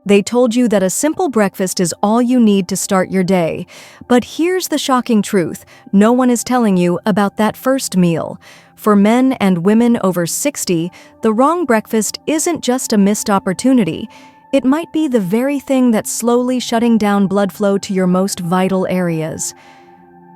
They told you that a simple breakfast is all you need to start your day. But here's the shocking truth: no one is telling you about that first meal. For men and women over 60, the wrong breakfast isn't just a missed opportunity. It might be the very thing that's slowly shutting down blood flow to your most vital areas.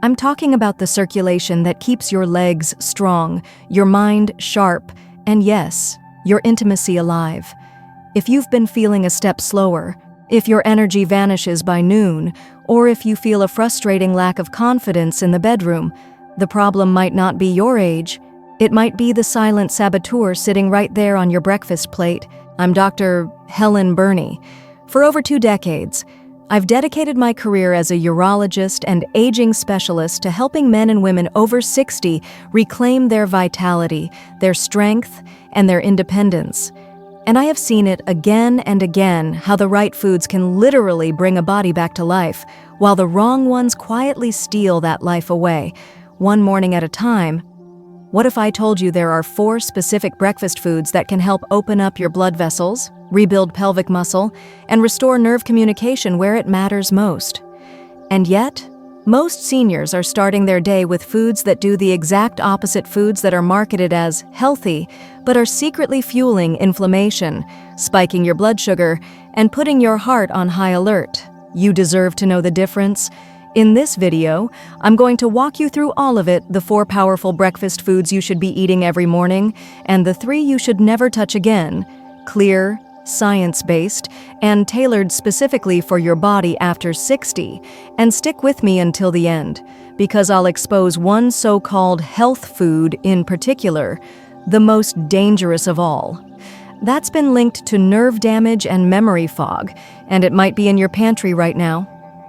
I'm talking about the circulation that keeps your legs strong, your mind sharp, and yes, your intimacy alive. If you've been feeling a step slower, if your energy vanishes by noon, or if you feel a frustrating lack of confidence in the bedroom, the problem might not be your age. It might be the silent saboteur sitting right there on your breakfast plate. I'm Dr. Helen Burney. For over 2 decades, I've dedicated my career as a urologist and aging specialist to helping men and women over 60 reclaim their vitality, their strength, and their independence. And I have seen it again and again how the right foods can literally bring a body back to life, while the wrong ones quietly steal that life away, one morning at a time. What if I told you there are 4 specific breakfast foods that can help open up your blood vessels, rebuild pelvic muscle, and restore nerve communication where it matters most? And yet, most seniors are starting their day with foods that do the exact opposite foods that are marketed as healthy, but are secretly fueling inflammation, spiking your blood sugar, and putting your heart on high alert. You deserve to know the difference. In this video, I'm going to walk you through all of it: the 4 powerful breakfast foods you should be eating every morning, and the 3 you should never touch again. Clear, science-based, and tailored specifically for your body after 60. And stick with me until the end, because I'll expose one so-called health food in particular, the most dangerous of all. That's been linked to nerve damage and memory fog, and it might be in your pantry right now.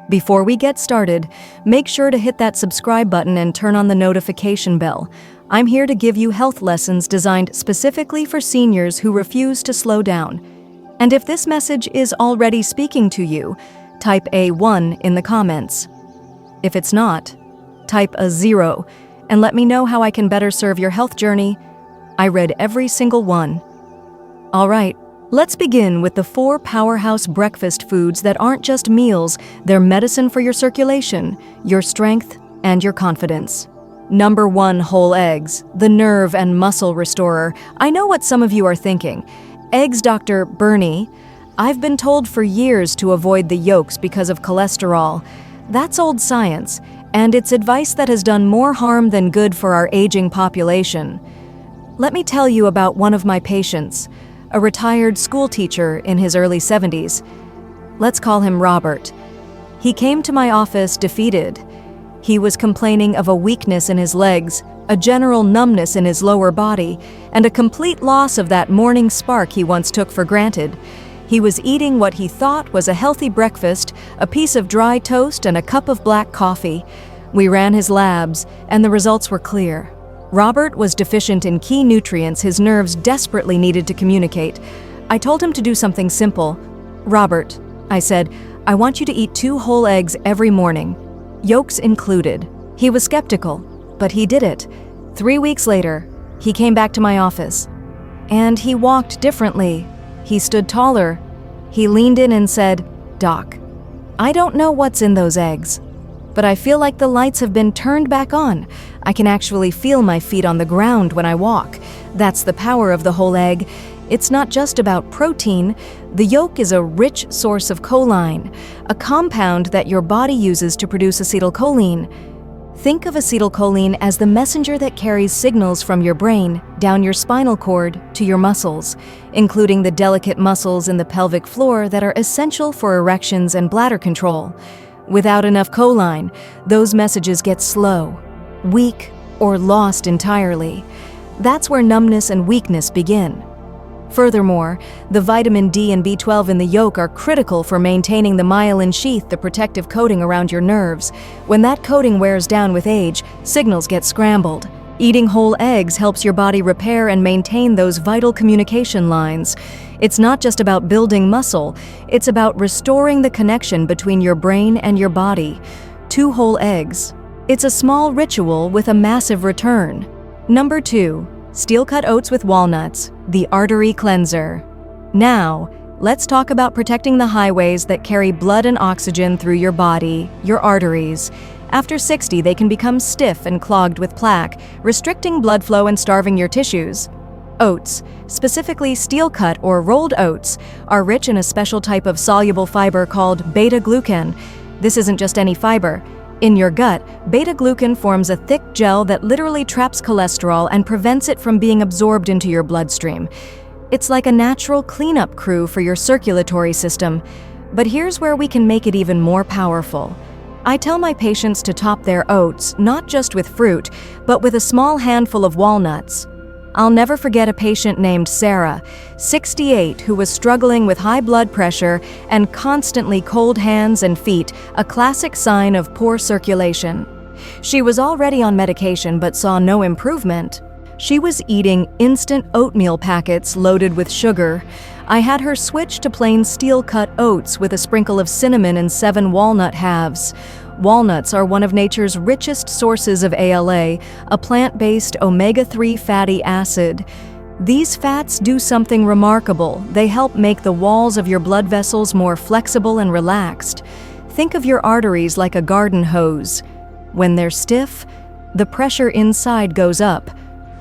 Before we get started, make sure to hit that subscribe button and turn on the notification bell. I'm here to give you health lessons designed specifically for seniors who refuse to slow down. And if this message is already speaking to you, type a 1 in the comments. If it's not, type a 0 and let me know how I can better serve your health journey. I read every single one. All right, let's begin with the 4 powerhouse breakfast foods that aren't just meals, they're medicine for your circulation, your strength, and your confidence. Number 1, whole eggs, the nerve and muscle restorer. I know what some of you are thinking. Eggs, Dr. Burney. I've been told for years to avoid the yolks because of cholesterol. That's old science, and it's advice that has done more harm than good for our aging population. Let me tell you about one of my patients, a retired school teacher in his early 70s. Let's call him Robert. He came to my office defeated. He was complaining of a weakness in his legs, a general numbness in his lower body, and a complete loss of that morning spark he once took for granted. He was eating what he thought was a healthy breakfast, a piece of dry toast and a cup of black coffee. We ran his labs, and the results were clear. Robert was deficient in key nutrients his nerves desperately needed to communicate. I told him to do something simple. "Robert," I said, "I want you to eat 2 whole eggs every morning, yolks included." He was skeptical, but he did it. 3 weeks later, he came back to my office. And he walked differently. He stood taller. He leaned in and said, "Doc, I don't know what's in those eggs, but I feel like the lights have been turned back on. I can actually feel my feet on the ground when I walk. That's the power of the whole egg. It's not just about protein. The yolk is a rich source of choline, a compound that your body uses to produce acetylcholine. Think of acetylcholine as the messenger that carries signals from your brain down your spinal cord to your muscles, including the delicate muscles in the pelvic floor that are essential for erections and bladder control. Without enough choline, those messages get slow, weak, or lost entirely. That's where numbness and weakness begin. Furthermore, the vitamin D and B12 in the yolk are critical for maintaining the myelin sheath, the protective coating around your nerves. When that coating wears down with age, signals get scrambled. Eating whole eggs helps your body repair and maintain those vital communication lines. It's not just about building muscle, it's about restoring the connection between your brain and your body. 2 whole eggs. It's a small ritual with a massive return. Number 2, steel-cut oats with walnuts, the artery cleanser. Now, let's talk about protecting the highways that carry blood and oxygen through your body, your arteries. After 60, they can become stiff and clogged with plaque, restricting blood flow and starving your tissues. Oats, specifically steel-cut or rolled oats, are rich in a special type of soluble fiber called beta-glucan. This isn't just any fiber. In your gut, beta-glucan forms a thick gel that literally traps cholesterol and prevents it from being absorbed into your bloodstream. It's like a natural cleanup crew for your circulatory system. But here's where we can make it even more powerful. I tell my patients to top their oats not just with fruit, but with a small handful of walnuts. I'll never forget a patient named Sarah, 68, who was struggling with high blood pressure and constantly cold hands and feet, a classic sign of poor circulation. She was already on medication but saw no improvement. She was eating instant oatmeal packets loaded with sugar. I had her switch to plain steel-cut oats with a sprinkle of cinnamon and 7 walnut halves. Walnuts are one of nature's richest sources of ALA, a plant-based omega-3 fatty acid. These fats do something remarkable. They help make the walls of your blood vessels more flexible and relaxed. Think of your arteries like a garden hose. When they're stiff, the pressure inside goes up.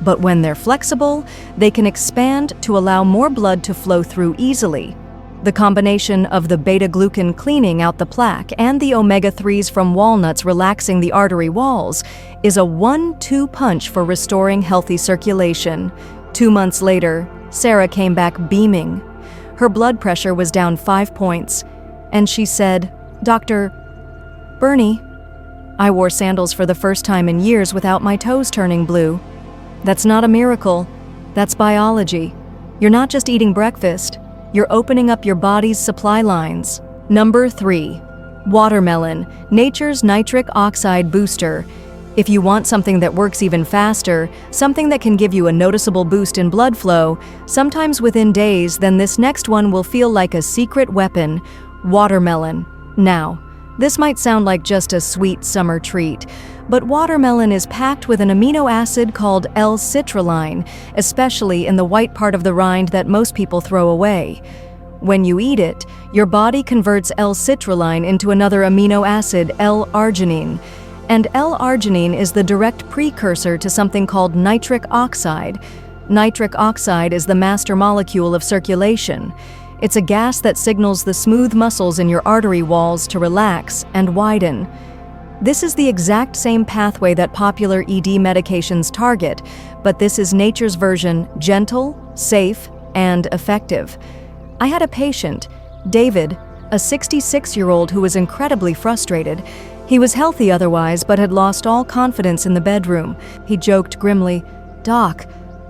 But when they're flexible, they can expand to allow more blood to flow through easily. The combination of the beta-glucan cleaning out the plaque and the omega-3s from walnuts relaxing the artery walls is a 1-2 punch for restoring healthy circulation. 2 months later, Sarah came back beaming. Her blood pressure was down 5 points, and she said, "Dr. Bernie, I wore sandals for the first time in years without my toes turning blue." That's not a miracle. That's biology. You're not just eating breakfast. You're opening up your body's supply lines. Number 3. Watermelon, nature's nitric oxide booster. If you want something that works even faster, something that can give you a noticeable boost in blood flow, sometimes within days, then this next one will feel like a secret weapon: watermelon. Now, this might sound like just a sweet summer treat, but watermelon is packed with an amino acid called L-citrulline, especially in the white part of the rind that most people throw away. When you eat it, your body converts L-citrulline into another amino acid, L-arginine. And L-arginine is the direct precursor to something called nitric oxide. Nitric oxide is the master molecule of circulation. It's a gas that signals the smooth muscles in your artery walls to relax and widen. This is the exact same pathway that popular ED medications target, but this is nature's version: gentle, safe, and effective. I had a patient, David, a 66-year-old who was incredibly frustrated. He was healthy otherwise, but had lost all confidence in the bedroom. He joked grimly, "Doc,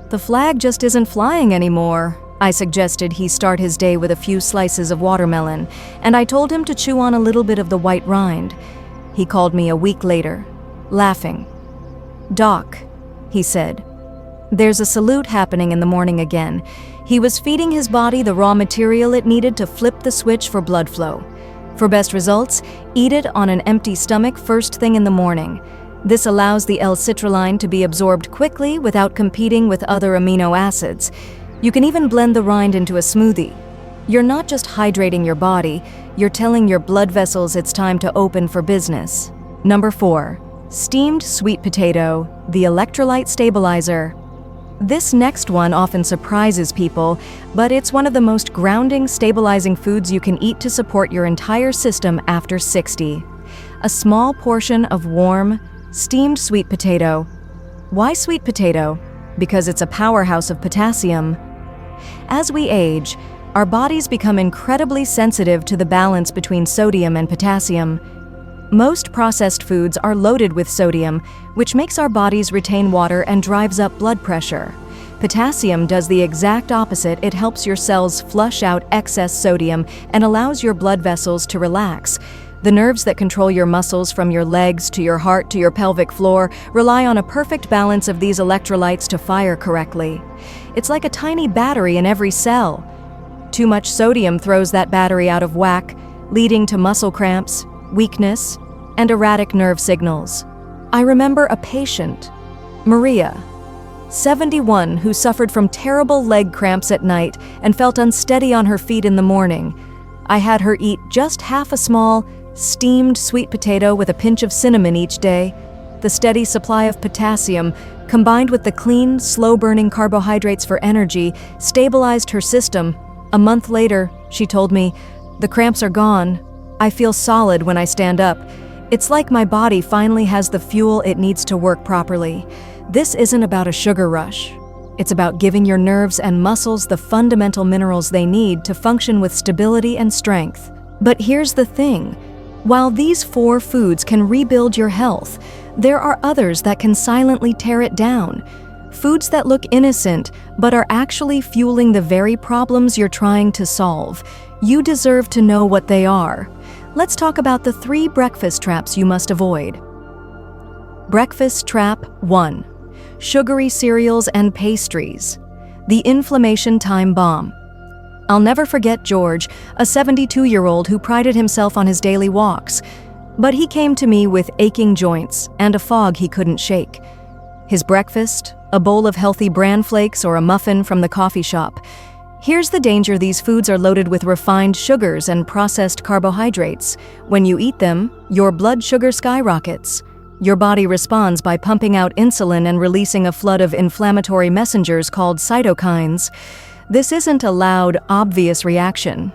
the flag just isn't flying anymore." I suggested he start his day with a few slices of watermelon, and I told him to chew on a little bit of the white rind. He called me a week later, laughing. "Doc," he said, "there's a salute happening in the morning again." He was feeding his body the raw material it needed to flip the switch for blood flow. For best results, eat it on an empty stomach first thing in the morning. This allows the L-citrulline to be absorbed quickly without competing with other amino acids. You can even blend the rind into a smoothie. You're not just hydrating your body, you're telling your blood vessels it's time to open for business. Number 4. Steamed sweet potato, the electrolyte stabilizer. This next one often surprises people, but it's one of the most grounding, stabilizing foods you can eat to support your entire system after 60. A small portion of warm, steamed sweet potato. Why sweet potato? Because it's a powerhouse of potassium. As we age, our bodies become incredibly sensitive to the balance between sodium and potassium. Most processed foods are loaded with sodium, which makes our bodies retain water and drives up blood pressure. Potassium does the exact opposite. It helps your cells flush out excess sodium and allows your blood vessels to relax. The nerves that control your muscles from your legs to your heart to your pelvic floor rely on a perfect balance of these electrolytes to fire correctly. It's like a tiny battery in every cell. Too much sodium throws that battery out of whack, leading to muscle cramps, weakness, and erratic nerve signals. I remember a patient, Maria, 71 who suffered from terrible leg cramps at night and felt unsteady on her feet in the morning. I had her eat just half a small, steamed sweet potato with a pinch of cinnamon each day. The steady supply of potassium, combined with the clean, slow-burning carbohydrates for energy, stabilized her system. A month later, she told me, "The cramps are gone. I feel solid when I stand up. It's like my body finally has the fuel it needs to work properly." This isn't about a sugar rush. It's about giving your nerves and muscles the fundamental minerals they need to function with stability and strength. But here's the thing. While these 4 foods can rebuild your health, there are others that can silently tear it down. Foods that look innocent, but are actually fueling the very problems you're trying to solve. You deserve to know what they are. Let's talk about the 3 breakfast traps you must avoid. Breakfast Trap 1. Sugary cereals and pastries. The inflammation time bomb. I'll never forget George, a 72-year-old who prided himself on his daily walks. But he came to me with aching joints and a fog he couldn't shake. His breakfast, a bowl of healthy bran flakes or a muffin from the coffee shop. Here's the danger: these foods are loaded with refined sugars and processed carbohydrates. When you eat them, your blood sugar skyrockets. Your body responds by pumping out insulin and releasing a flood of inflammatory messengers called cytokines. This isn't a loud, obvious reaction.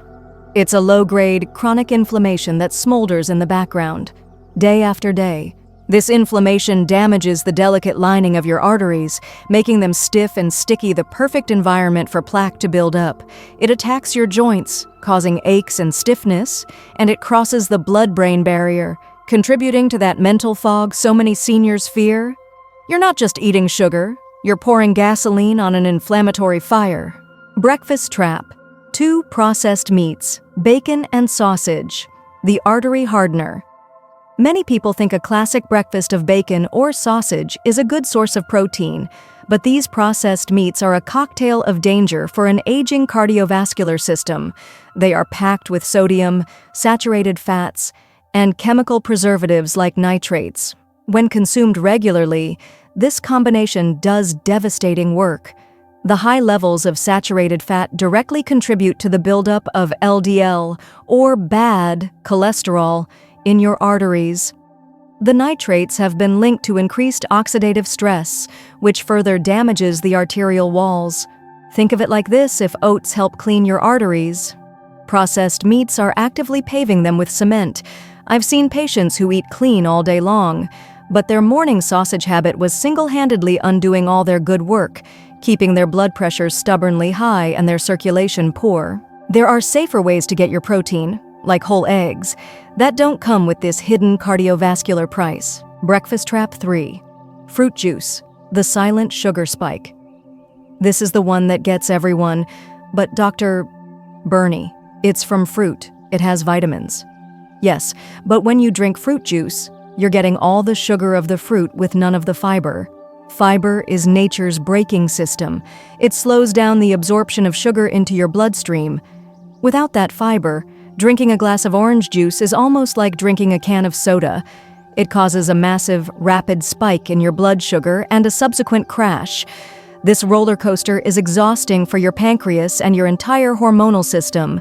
It's a low-grade, chronic inflammation that smolders in the background, day after day. This inflammation damages the delicate lining of your arteries, making them stiff and sticky, the perfect environment for plaque to build up. It attacks your joints, causing aches and stiffness, and it crosses the blood-brain barrier, contributing to that mental fog so many seniors fear. You're not just eating sugar, you're pouring gasoline on an inflammatory fire. Breakfast Trap. 2 processed meats, bacon and sausage. The artery hardener. Many people think a classic breakfast of bacon or sausage is a good source of protein, but these processed meats are a cocktail of danger for an aging cardiovascular system. They are packed with sodium, saturated fats, and chemical preservatives like nitrates. When consumed regularly, this combination does devastating work. The high levels of saturated fat directly contribute to the buildup of LDL, or bad cholesterol, in your arteries. The nitrates have been linked to increased oxidative stress, which further damages the arterial walls. Think of it like this: if oats help clean your arteries, processed meats are actively paving them with cement. I've seen patients who eat clean all day long, but their morning sausage habit was single-handedly undoing all their good work, keeping their blood pressure stubbornly high and their circulation poor. There are safer ways to get your protein, like whole eggs, that don't come with this hidden cardiovascular price. Breakfast Trap 3. Fruit juice, the silent sugar spike. This is the one that gets everyone, but Dr. Bernie, it's from fruit. It has vitamins. Yes, but when you drink fruit juice, you're getting all the sugar of the fruit with none of the fiber. Fiber is nature's braking system. It slows down the absorption of sugar into your bloodstream. Without that fiber, drinking a glass of orange juice is almost like drinking a can of soda. It causes a massive, rapid spike in your blood sugar and a subsequent crash. This roller coaster is exhausting for your pancreas and your entire hormonal system.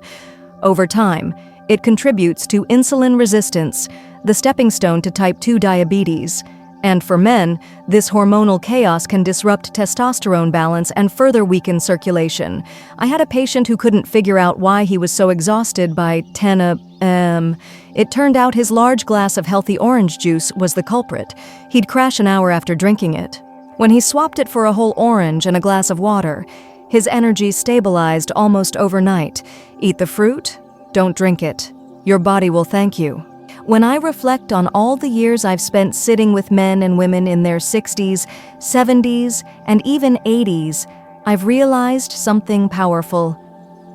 Over time, it contributes to insulin resistance, the stepping stone to type 2 diabetes. And for men, this hormonal chaos can disrupt testosterone balance and further weaken circulation. I had a patient who couldn't figure out why he was so exhausted by 10 a.m. It turned out his large glass of healthy orange juice was the culprit. He'd crash an hour after drinking it. When he swapped it for a whole orange and a glass of water, his energy stabilized almost overnight. Eat the fruit, don't drink it. Your body will thank you. When I reflect on all the years I've spent sitting with men and women in their 60s, 70s, and even 80s, I've realized something powerful.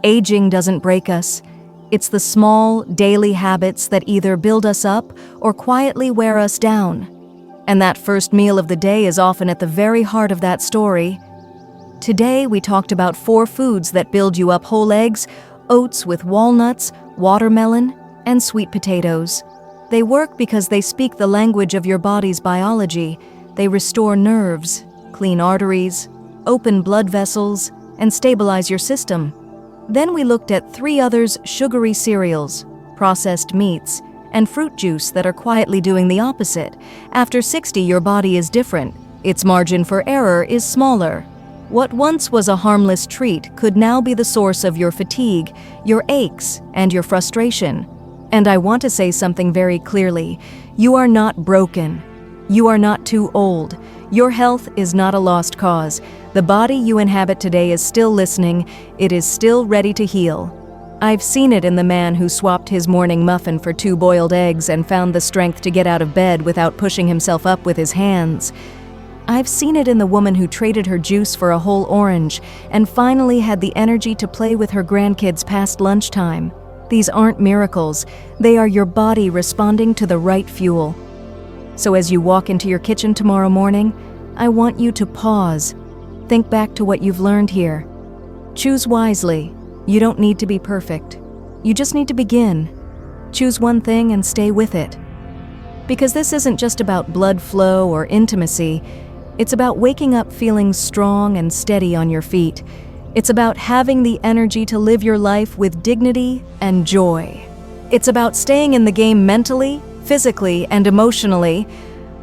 Aging doesn't break us. It's the small, daily habits that either build us up or quietly wear us down. And that first meal of the day is often at the very heart of that story. Today, we talked about 4 foods that build you up: whole eggs, oats with walnuts, watermelon, and sweet potatoes. They work because they speak the language of your body's biology. They restore nerves, clean arteries, open blood vessels, and stabilize your system. Then we looked at 3 others: sugary cereals, processed meats, and fruit juice that are quietly doing the opposite. After 60, your body is different. Its margin for error is smaller. What once was a harmless treat could now be the source of your fatigue, your aches, and your frustration. And I want to say something very clearly. You are not broken. You are not too old. Your health is not a lost cause. The body you inhabit today is still listening. It is still ready to heal. I've seen it in the man who swapped his morning muffin for 2 boiled eggs and found the strength to get out of bed without pushing himself up with his hands. I've seen it in the woman who traded her juice for a whole orange and finally had the energy to play with her grandkids past lunchtime. These aren't miracles. They are your body responding to the right fuel. So as you walk into your kitchen tomorrow morning, I want you to pause. Think back to what you've learned here. Choose wisely. You don't need to be perfect. You just need to begin. Choose one thing and stay with it. Because this isn't just about blood flow or intimacy. It's about waking up feeling strong and steady on your feet. It's about having the energy to live your life with dignity and joy. It's about staying in the game mentally, physically, and emotionally.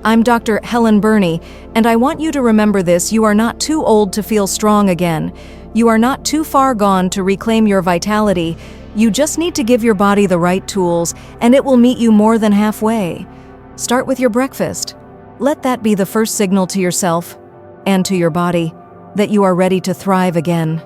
I'm Dr. Helen Burney, and I want you to remember this: you are not too old to feel strong again. You are not too far gone to reclaim your vitality. You just need to give your body the right tools, and it will meet you more than halfway. Start with your breakfast. Let that be the first signal to yourself and to your body that you are ready to thrive again.